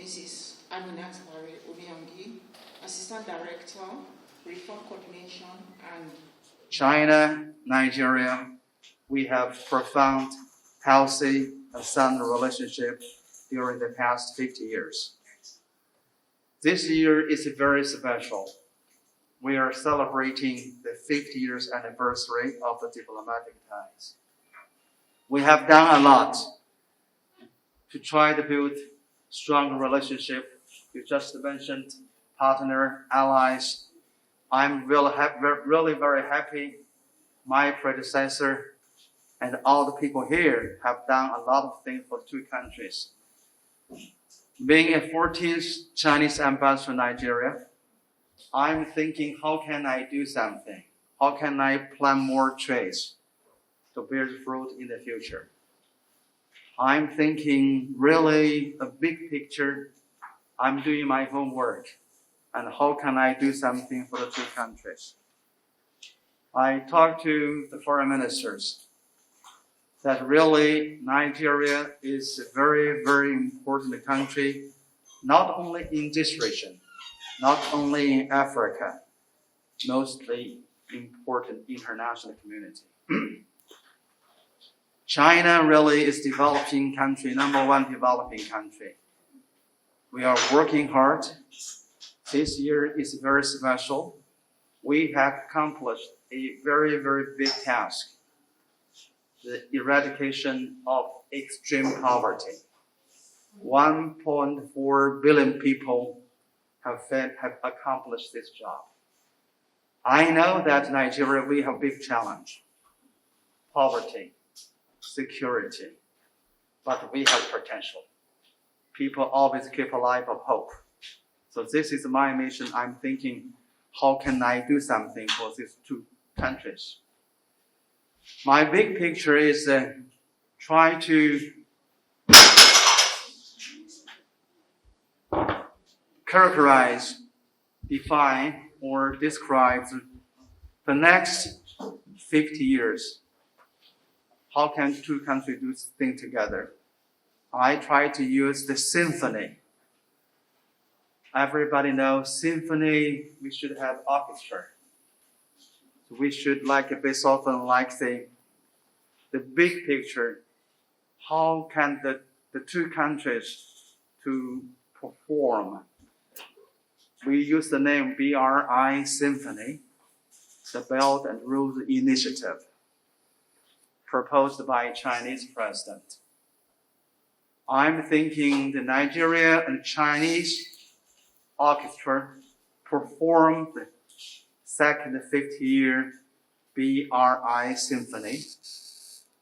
Mrs. Aminat Obiangi, Assistant Director, Reform Coordination and China, Nigeria, we have profound, healthy, and sound relationship during the past 50 years. This year is very special. We are celebrating the 50 years anniversary of the diplomatic ties. We have done a lot to try to build strong relationship. You just mentioned partner, allies. I'm really very happy my predecessor and all the people here have done a lot of things for the two countries. Being a 14th Chinese ambassador to Nigeria, I'm thinking, how can I do something? How can I plan more trades to bear fruit in the future? I'm thinking really a big picture. I'm doing my homework. And how can I do something for the two countries? I talked to the foreign ministers that really Nigeria is a very, very important country, not only in this region, not only in Africa, mostly important international community. China really is developing country, number one developing country. We are working hard. This year is very special. We have accomplished a very, very big task, the eradication of extreme poverty. 1.4 billion people have accomplished this job. I know that Nigeria, we have a big challenge. Poverty, security, but we have potential. People always keep a life of hope. So this is my mission. I'm thinking, how can I do something for these two countries? My big picture is try to characterize, define, or describe the next 50 years. How can two countries do things together? I try to use the symphony. Everybody knows symphony, we should have orchestra. We should like Beethoven, like the big picture. How can the two countries to perform? We use the name BRI Symphony, the Belt and Road Initiative, proposed by Chinese president. I'm thinking the Nigeria and Chinese orchestra perform the second 50-year BRI Symphony.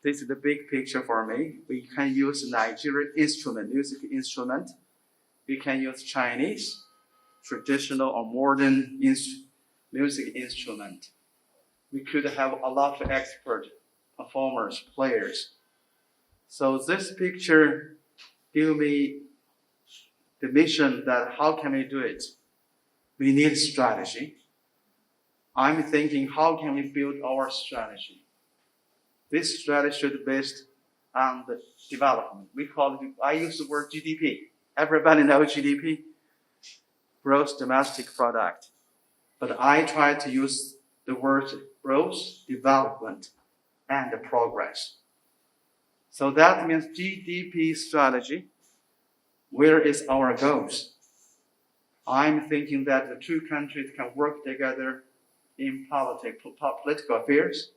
This is the big picture for me. We can use Nigerian instrument, music instrument. We can use Chinese, traditional or modern music instrument. We could have a lot of expert performers, players. So this picture gives me the mission that how can we do it? We need strategy. I'm thinking, how can we build our strategy? This strategy should be based on the development. I use the word GDP. Everybody knows GDP, gross domestic product. But I try to use the word growth, development, and progress. So that means GDP strategy. Where is our goals? I'm thinking that the two countries can work together in political affairs,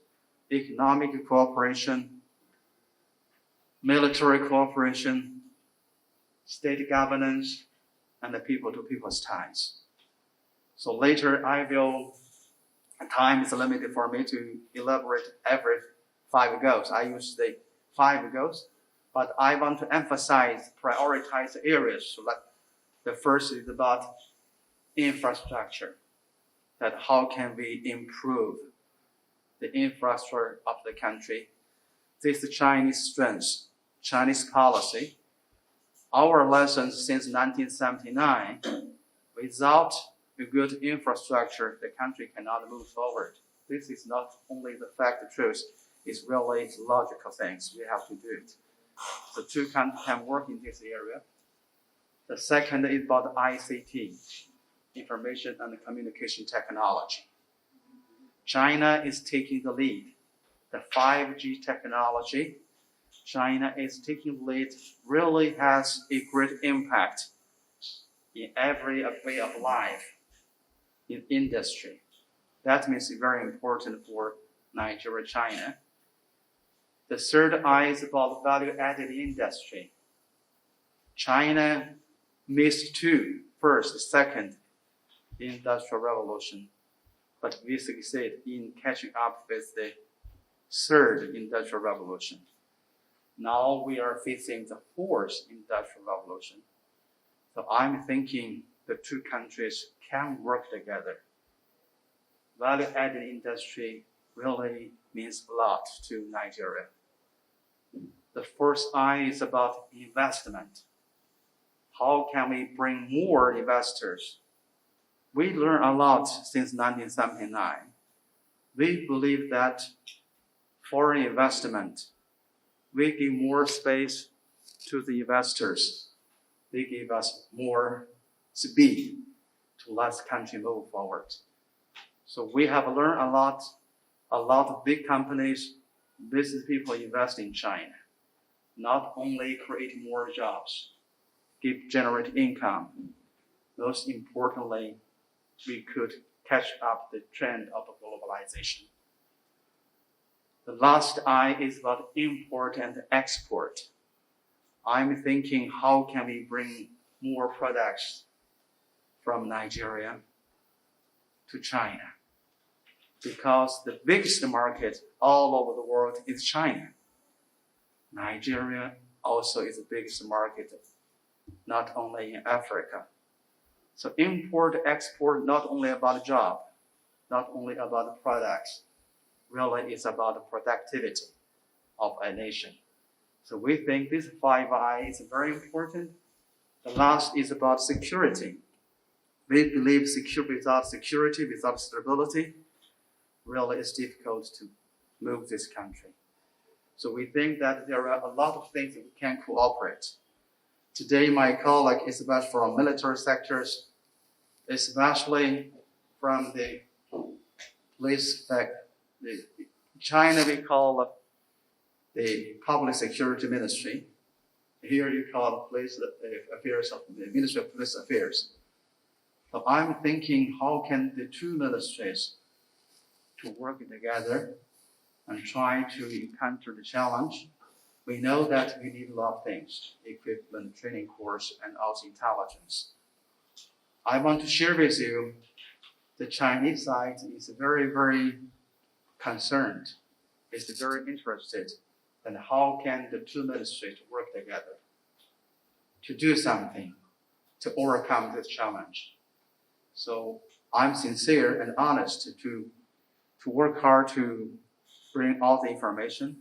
economic cooperation, military cooperation, state governance, and the people-to-people ties. So later time is limited for me to elaborate every 5 goals. I use the 5 goals, but I want to emphasize, prioritize areas. So the first is about infrastructure, that how can we improve the infrastructure of the country. This is Chinese strength, Chinese policy. Our lessons since 1979, without a good infrastructure, the country cannot move forward. This is not only the fact, the truth, it's really logical things. We have to do it. The two countries can work in this area. The second is about ICT, information and communication technology. China is taking the lead. The 5G technology, China is taking the lead, really has a great impact in every way of life, in industry. That means it's very important for Nigeria, China. The third I is about value-added industry. China missed two, first, second, industrial revolution, but we succeed in catching up with the third industrial revolution. Now we are facing the fourth industrial revolution. So I'm thinking the two countries can work together. Value-added industry really means a lot to Nigeria. The first I is about investment. How can we bring more investors? We learned a lot since 1979. We believe that foreign investment, we give more space to the investors. They give us more speed to let the country move forward. So we have learned a lot of big companies, business people invest in China. Not only create more jobs, generate income. Most importantly, we could catch up the trend of globalization. The last I is about import and export. I'm thinking, how can we bring more products from Nigeria to China? Because the biggest market all over the world is China. Nigeria also is the biggest market, not only in Africa. So import, export, not only about a job, not only about the products, really it's about the productivity of a nation. So we think this 5I is very important. The last is about security. We believe without security, without stability, really it's difficult to move this country. So we think that there are a lot of things that we can cooperate. Today, my colleague is about from military sectors, especially from the police, China we call the Public Security Ministry. Here you call police affairs of the Ministry of Police Affairs. So I'm thinking, how can the two ministries to work together and try to encounter the challenge? We know that we need a lot of things, equipment, training course, and also intelligence. I want to share with you, the Chinese side is very, very concerned, is very interested in how can the two ministries work together to do something to overcome this challenge. So I'm sincere and honest to work hard to bring all the information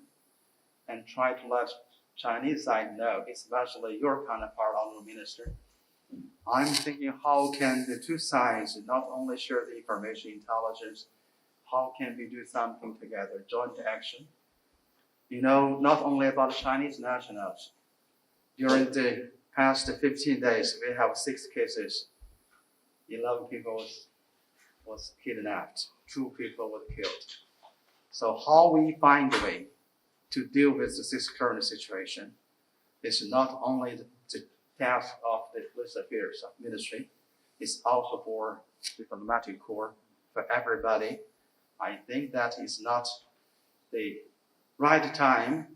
and try to let Chinese side know, especially your counterpart, Honorable Minister. I'm thinking, how can the two sides not only share the information, intelligence, how can we do something together, joint action? You know, not only about Chinese nationals. During the past 15 days, we have 6 cases. 11 people was kidnapped, 2 people were killed. So how we find a way to deal with this current situation is not only the task of the police affairs of ministry, it's also for the diplomatic corps, for everybody. I think that is not the right time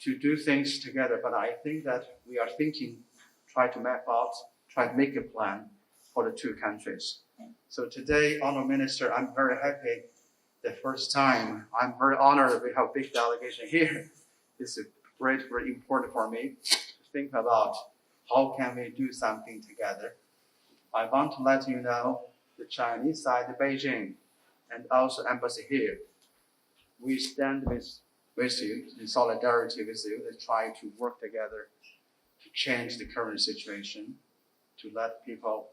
to do things together, but I think that we are thinking, try to map out, try to make a plan for the two countries. So today, Honorable Minister, I'm very happy. The first time, I'm very honored we have a big delegation here. It's very important for me to think about how can we do something together. I want to let you know the Chinese side, Beijing, and also embassy here. We stand with you, in solidarity with you, and try to work together to change the current situation, to let people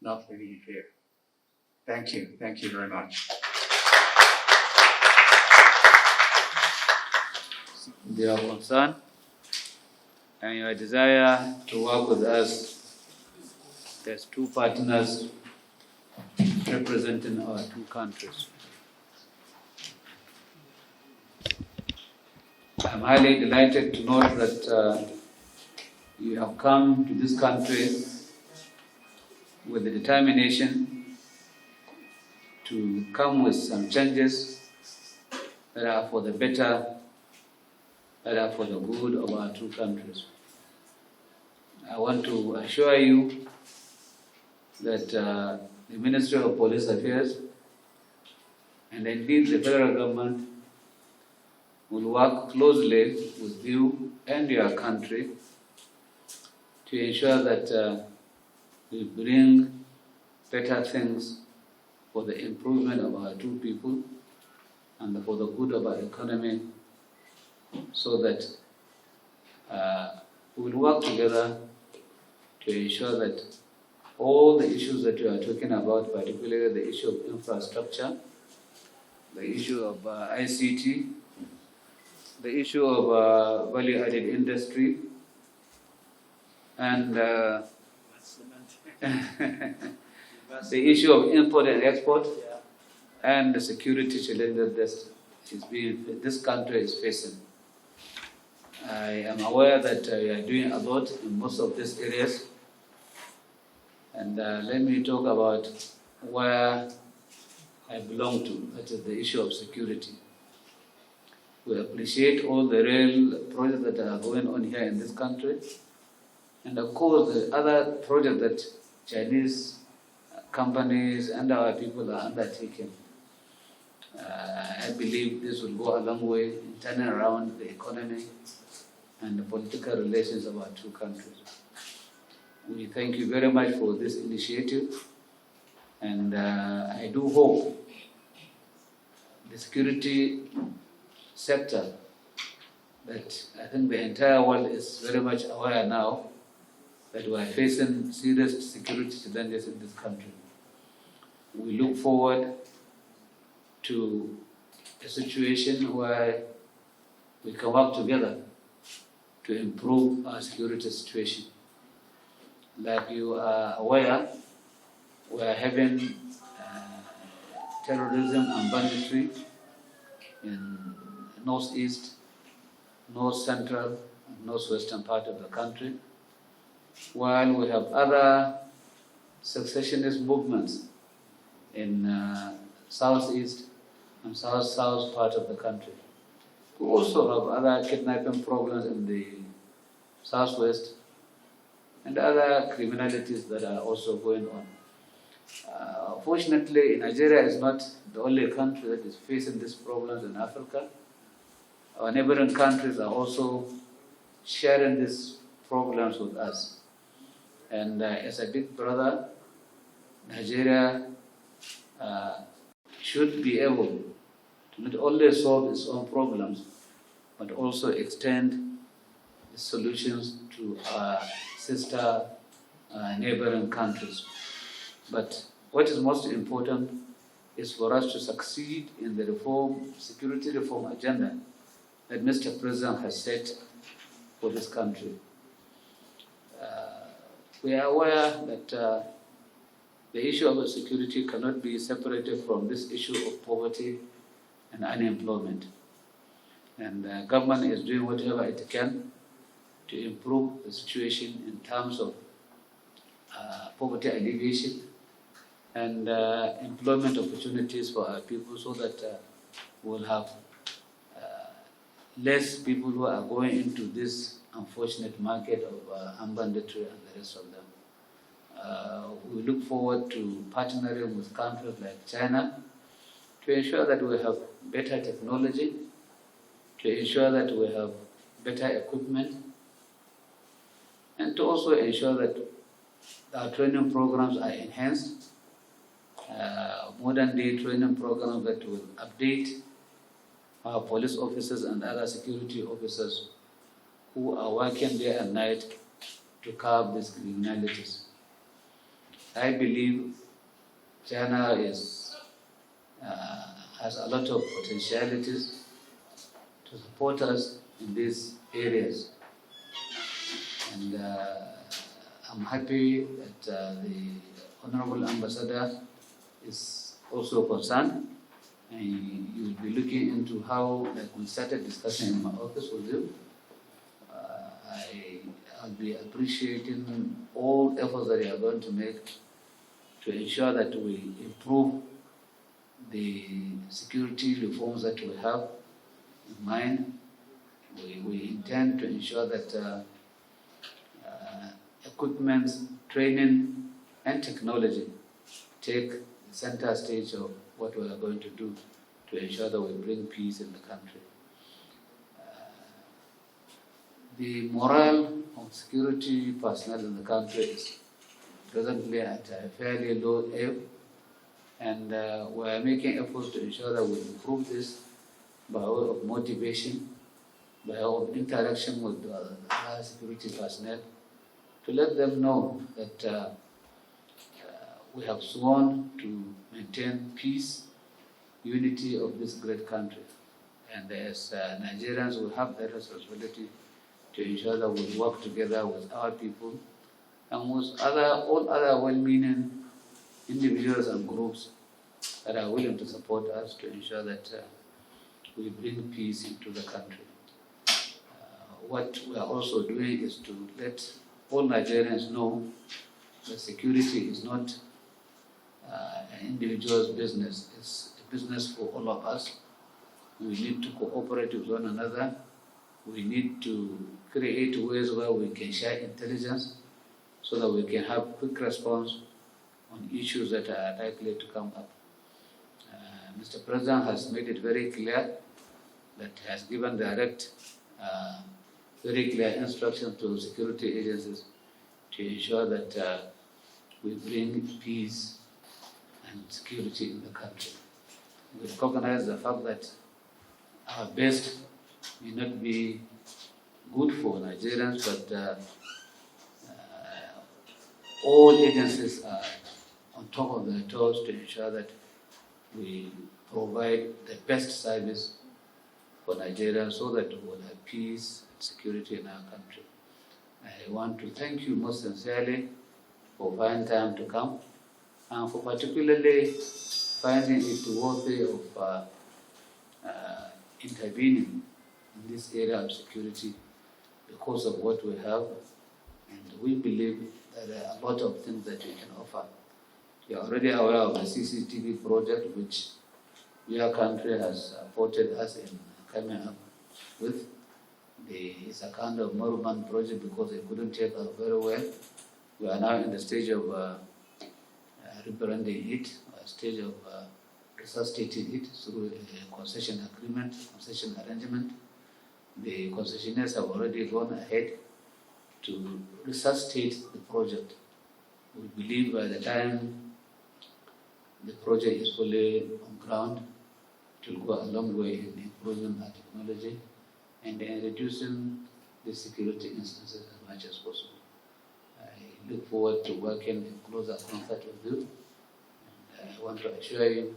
not live in fear. Thank you. Thank you very much. Dear concern, and your desire to work with us There's two partners representing our two countries. I'm highly delighted to note that you have come to this country with the determination to come with some changes that are for the better, that are for the good of our two countries. I want to assure you that the Ministerial of Police Affairs and indeed the federal government will work closely with you and your country to ensure that we bring better things for the improvement of our two people and for the good of our economy, so that we will work together to ensure that all the issues that you are talking about, particularly the issue of infrastructure, the issue of ICT, the issue of value-added industry, and the issue of import and export, and the security challenges that this country is facing. I am aware that you are doing a lot in most of these areas, and let me talk about where I belong to, that is the issue of security. We appreciate all the real projects that are going on here in this country, and of course the other projects that Chinese companies and our people are undertaking. I believe this will go a long way in turning around the economy and the political relations of our two countries. We thank you very much for this initiative, and I do hope the security sector, that I think the entire world is very much aware now that we are facing serious security challenges in this country. We look forward to a situation where we can work together to improve our security situation. Like you are aware, we are having terrorism and banditry in northeast, north central, and northwestern part of the country, while we have other secessionist movements in southeast and south part of the country. We also have other kidnapping problems in the southwest and other criminalities that are also going on. Fortunately, Nigeria is not the only country that is facing these problems in Africa. Our neighboring countries are also sharing these problems with us. And as a big brother, Nigeria should be able to not only solve its own problems, but also extend the solutions to our sister neighboring countries. But what is most important is for us to succeed in the security reform agenda that Mr. President has set for this country. We are aware that the issue of security cannot be separated from this issue of poverty and unemployment. And the government is doing whatever it can to improve the situation in terms of poverty alleviation and employment opportunities for our people, so that we'll have less people who are going into this unfortunate market of armed banditry and the rest of them. We look forward to partnering with countries like China to ensure that we have better technology, to ensure that we have better equipment, and to also ensure that our training programs are enhanced, modern day training programs that will update our police officers and other security officers who are working day and night to curb these criminalities. I believe China has a lot of potentialities to support us in these areas. And I'm happy that the Honorable Ambassador is also concerned, and you will be looking into how, like we started discussing in my office with you. I'll be appreciating all efforts that you are going to make to ensure that we improve the security reforms that we have in mind. We intend to ensure that equipment, training, and technology take the center stage of what we are going to do to ensure that we bring peace in the country. The morale of security personnel in the country is presently at a fairly low ebb, and we are making efforts to ensure that we improve this by way of motivation, by way of interaction with our security personnel, to let them know that we have sworn to maintain peace, unity of this great country. And as Nigerians, we have that responsibility to ensure that we work together with our people and with all other well-meaning individuals and groups that are willing to support us to ensure that we bring peace into the country. What we are also doing is to let all Nigerians know that security is not an individual's business. It's a business for all of us. We need to cooperate with one another. We need to create ways where we can share intelligence so that we can have quick response on issues that are likely to come up. Mr. President has made it very clear that he has given direct, very clear instructions to security agencies to ensure that we bring peace and security in the country. We recognize the fact that our best may not be good for Nigerians, but all agencies are on top of their toes to ensure that we provide the best service for Nigerians so that we will have peace and security in our country. I want to thank you most sincerely for finding time to come and for particularly finding it worthy of intervening in this area of security because of what we have, and we believe that there are a lot of things that we can offer. You are already aware of the CCTV project which your country has supported us in coming up with. It's a kind of monument project because it couldn't take us very well. We are now in the stage of rebranding it, a stage of resuscitating it through a concession agreement, concession arrangement. The concessionaires have already gone ahead to resuscitate the project. We believe by the time the project is fully on ground, it will go a long way in improving our technology and in reducing the security instances as much as possible. I look forward to working in closer contact with you. And I want to assure you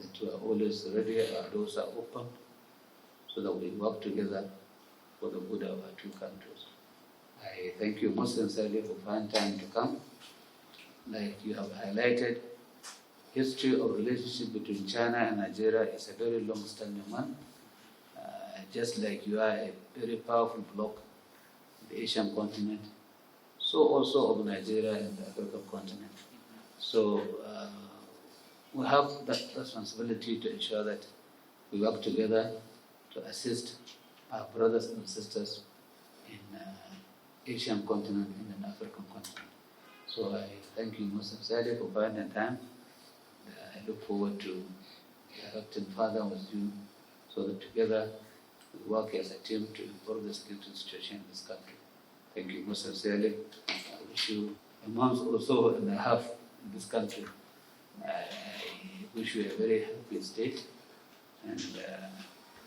that we are always ready, our doors are open, so that we work together for the good of our two countries. I thank you most sincerely for finding time to come. Like you have highlighted, history of relationship between China and Nigeria is a very long-standing one. Just like you are a very powerful bloc in the Asian continent, so also of Nigeria and the African continent. So we have that responsibility to ensure that we work together to assist our brothers and sisters in Asian continent and in African continent. So I thank you most sincerely for finding time. I look forward to interacting further with you so that together we work as a team to improve the security situation in this country. Thank you most sincerely. I wish you a month or so and a half in this country. I wish you a very happy state, and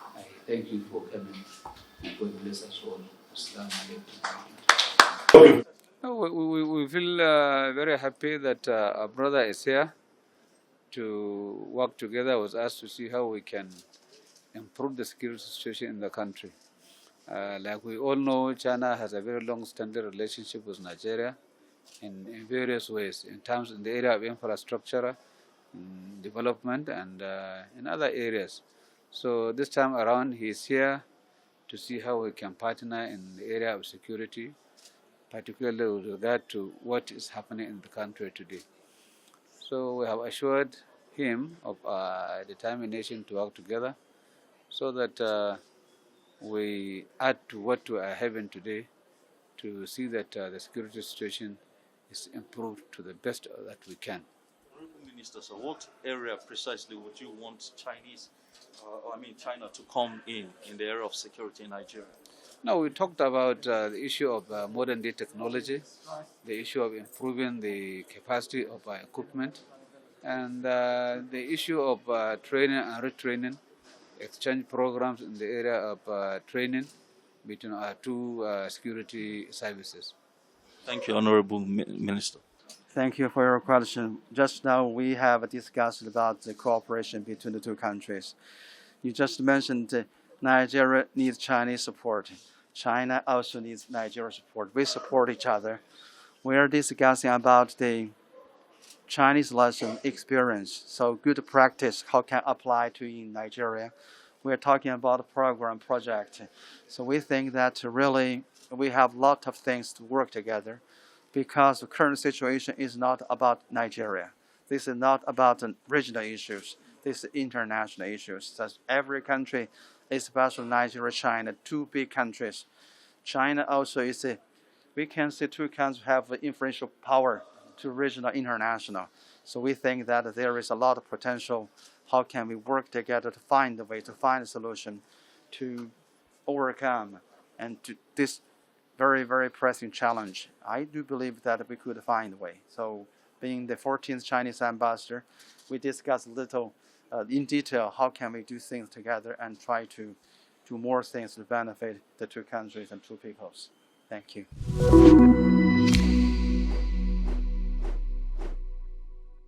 I thank you for coming. And God bless us all. Assalamu alaikum. We feel very happy that our brother is here to work together with us to see how we can improve the security situation in the country. Like we all know, China has a very long-standing relationship with Nigeria, in various ways, in the area of infrastructure, development, and in other areas. So this time around, he is here to see how we can partner in the area of security, particularly with regard to what is happening in the country today. So we have assured him of determination to work together so that we add to what we are having today to see that the security situation is improved to the best that we can. Honorable Minister, so what area precisely would you want China to come in the area of security in Nigeria? Now, we talked about the issue of modern day technology, the issue of improving the capacity of our equipment, and the issue of training and retraining, exchange programs in the area of training between our two security services. Thank you, Honorable Minister. Thank you for your question. Just now we have discussed about the cooperation between the two countries. You just mentioned Nigeria needs Chinese support. China also needs Nigeria support. We support each other. We are discussing about the Chinese lesson experience. So good practice, how can apply to in Nigeria. We're talking about a project. So we think that really we have a lot of things to work together because the current situation is not about Nigeria. This is not about regional issues. This is international issues. That every country, especially Nigeria, China, two big countries. China also is we can see two countries have influential power to regional, international. So we think that there is a lot of potential. How can we work together to find a way, to find a solution to overcome and to this very, very pressing challenge? I do believe that we could find a way. So being the 14th Chinese ambassador, we discussed a little in detail how can we do things together and try to do more things to benefit the two countries and two peoples. Thank you.